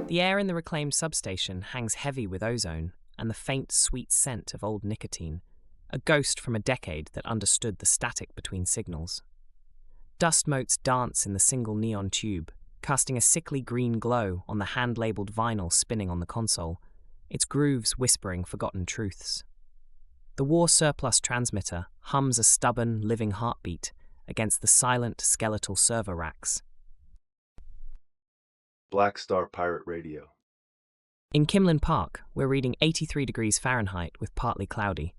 The air in the reclaimed substation hangs heavy with ozone and the faint, sweet scent of old nicotine, a ghost from a decade that understood the static between signals. Dust motes dance in the single neon tube, casting a sickly green glow on the hand-labeled vinyl spinning on the console, its grooves whispering forgotten truths. The war surplus transmitter hums a stubborn, living heartbeat against the silent, skeletal server racks. Black Star Pirate Radio. In Kimlin Park, we're reading 83 degrees Fahrenheit with partly cloudy.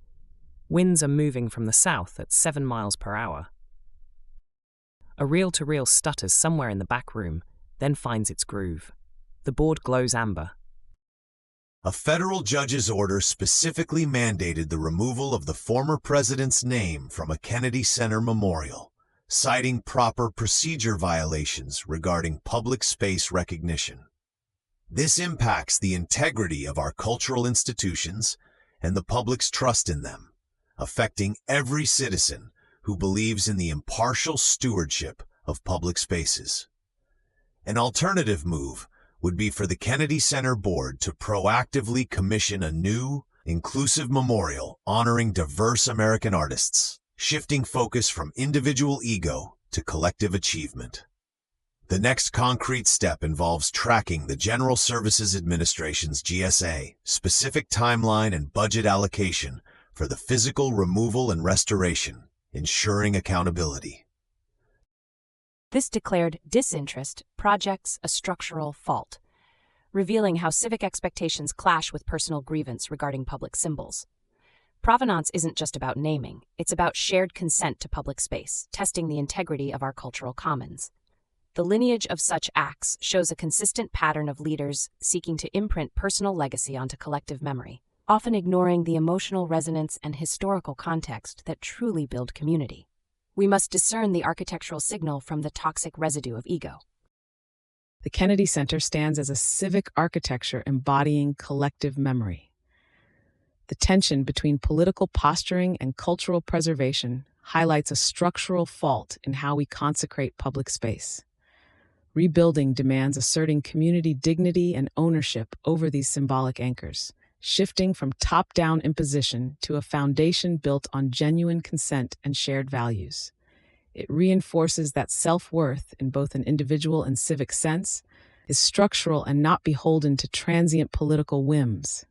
Winds are moving from the south at 7 miles per hour. A reel-to-reel stutters somewhere in the back room, then finds its groove. The board glows amber. A federal judge's order specifically mandated the removal of the former president's name from a Kennedy Center memorial, citing proper procedure violations regarding public space recognition. This impacts the integrity of our cultural institutions and the public's trust in them, affecting every citizen who believes in the impartial stewardship of public spaces. An alternative move would be for the Kennedy Center Board to proactively commission a new, inclusive memorial honoring diverse American artists, shifting focus from individual ego to collective achievement. The next concrete step involves tracking the General Services Administration's GSA specific timeline and budget allocation for the physical removal and restoration, ensuring accountability. This declared disinterest projects a structural fault, revealing how civic expectations clash with personal grievance regarding public symbols. Provenance isn't just about naming, it's about shared consent to public space, testing the integrity of our cultural commons. The lineage of such acts shows a consistent pattern of leaders seeking to imprint personal legacy onto collective memory, often ignoring the emotional resonance and historical context that truly build community. We must discern the architectural signal from the toxic residue of ego. The Kennedy Center stands as a civic architecture embodying collective memory. The tension between political posturing and cultural preservation highlights a structural fault in how we consecrate public space. Rebuilding demands asserting community dignity and ownership over these symbolic anchors, shifting from top-down imposition to a foundation built on genuine consent and shared values. It reinforces that self-worth, in both an individual and civic sense, is structural and not beholden to transient political whims.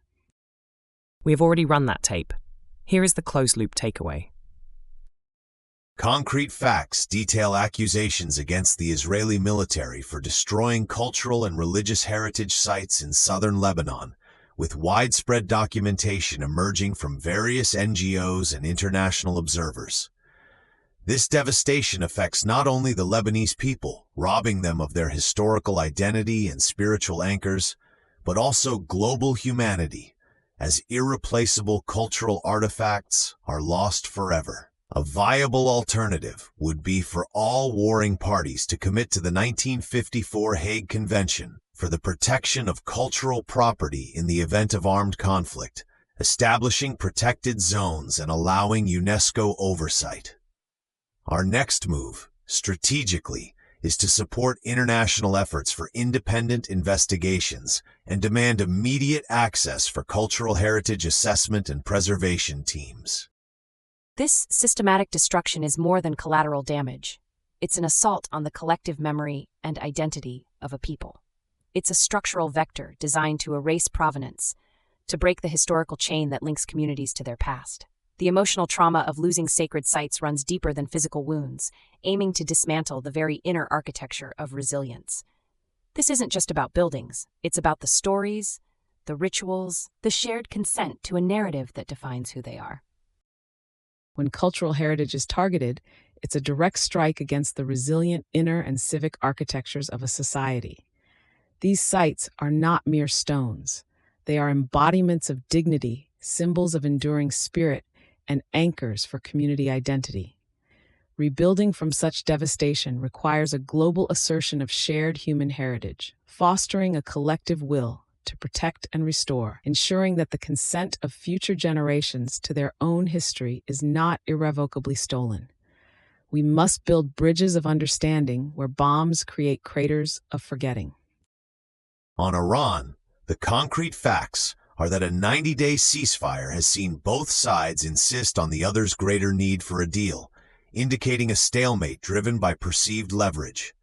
We have already run that tape. Here is the closed-loop takeaway. Concrete facts detail accusations against the Israeli military for destroying cultural and religious heritage sites in southern Lebanon, with widespread documentation emerging from various NGOs and international observers. This devastation affects not only the Lebanese people, robbing them of their historical identity and spiritual anchors, but also global humanity, as irreplaceable cultural artifacts are lost forever. A viable alternative would be for all warring parties to commit to the 1954 Hague Convention for the protection of cultural property in the event of armed conflict, establishing protected zones and allowing UNESCO oversight. Our next move, strategically, is to support international efforts for independent investigations and demand immediate access for cultural heritage assessment and preservation teams. This systematic destruction is more than collateral damage. It's an assault on the collective memory and identity of a people. It's a structural vector designed to erase provenance, to break the historical chain that links communities to their past. The emotional trauma of losing sacred sites runs deeper than physical wounds, aiming to dismantle the very inner architecture of resilience. This isn't just about buildings. It's about the stories, the rituals, the shared consent to a narrative that defines who they are. When cultural heritage is targeted, it's a direct strike against the resilient inner and civic architectures of a society. These sites are not mere stones. They are embodiments of dignity, symbols of enduring spirit, and anchors for community identity. Rebuilding from such devastation requires a global assertion of shared human heritage, fostering a collective will to protect and restore, ensuring that the consent of future generations to their own history is not irrevocably stolen. We must build bridges of understanding where bombs create craters of forgetting. On Iran, the concrete facts are that a 90-day ceasefire has seen both sides insist on the other's greater need for a deal, indicating a stalemate driven by perceived leverage.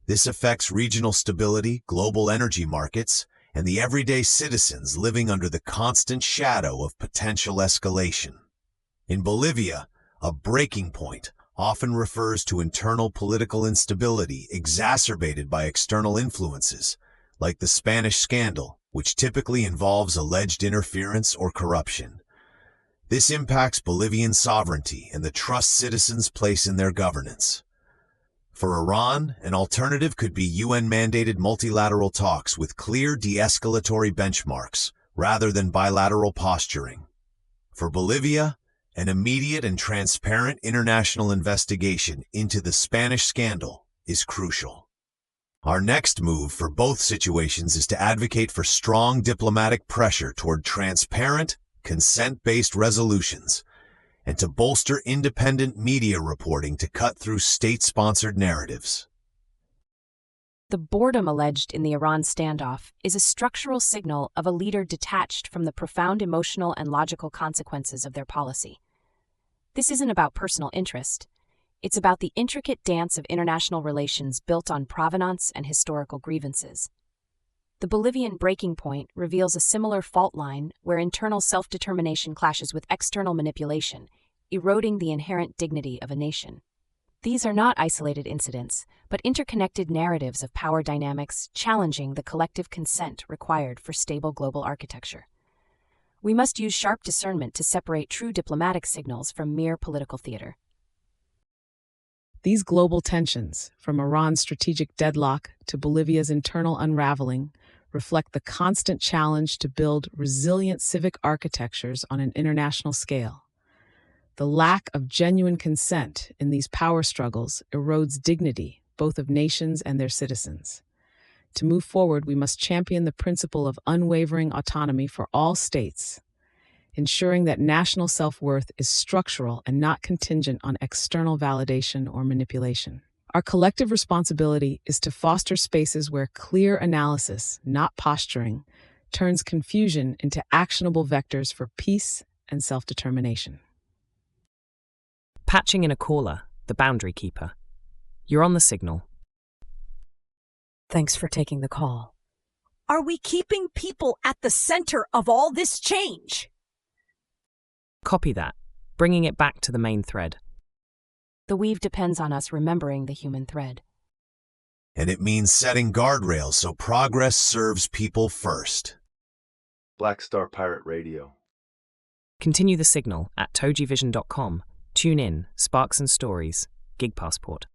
This affects regional stability, global energy markets, and the everyday citizens living under the constant shadow of potential escalation. In Bolivia, a breaking point often refers to internal political instability exacerbated by external influences, like the Spanish scandal, which typically involves alleged interference or corruption. This impacts Bolivian sovereignty and the trust citizens place in their governance. For Iran, an alternative could be UN-mandated multilateral talks with clear de-escalatory benchmarks, rather than bilateral posturing. For Bolivia, an immediate and transparent international investigation into the Spanish scandal is crucial. Our next move for both situations is to advocate for strong diplomatic pressure toward transparent, consent-based resolutions, and to bolster independent media reporting to cut through state-sponsored narratives. The boredom alleged in the Iran standoff is a structural signal of a leader detached from the profound emotional and logical consequences of their policy. This isn't about personal interest. It's about the intricate dance of international relations built on provenance and historical grievances. The Bolivian breaking point reveals a similar fault line where internal self-determination clashes with external manipulation, eroding the inherent dignity of a nation. These are not isolated incidents, but interconnected narratives of power dynamics challenging the collective consent required for stable global architecture. We must use sharp discernment to separate true diplomatic signals from mere political theater. These global tensions, from Iran's strategic deadlock to Bolivia's internal unraveling, reflect the constant challenge to build resilient civic architectures on an international scale. The lack of genuine consent in these power struggles erodes dignity, both of nations and their citizens. To move forward, we must champion the principle of unwavering autonomy for all states, ensuring that national self-worth is structural and not contingent on external validation or manipulation. Our collective responsibility is to foster spaces where clear analysis, not posturing, turns confusion into actionable vectors for peace and self-determination. Patching in a caller, the boundary keeper. You're on the signal. Thanks for taking the call. Are we keeping people at the center of all this change? Copy that, bringing it back to the main thread. The weave depends on us remembering the human thread. And it means setting guardrails so progress serves people first. Black Star Pirate Radio. Continue the signal at TogeeVision.com. Tune in, Sparks and Stories, Gig Passport.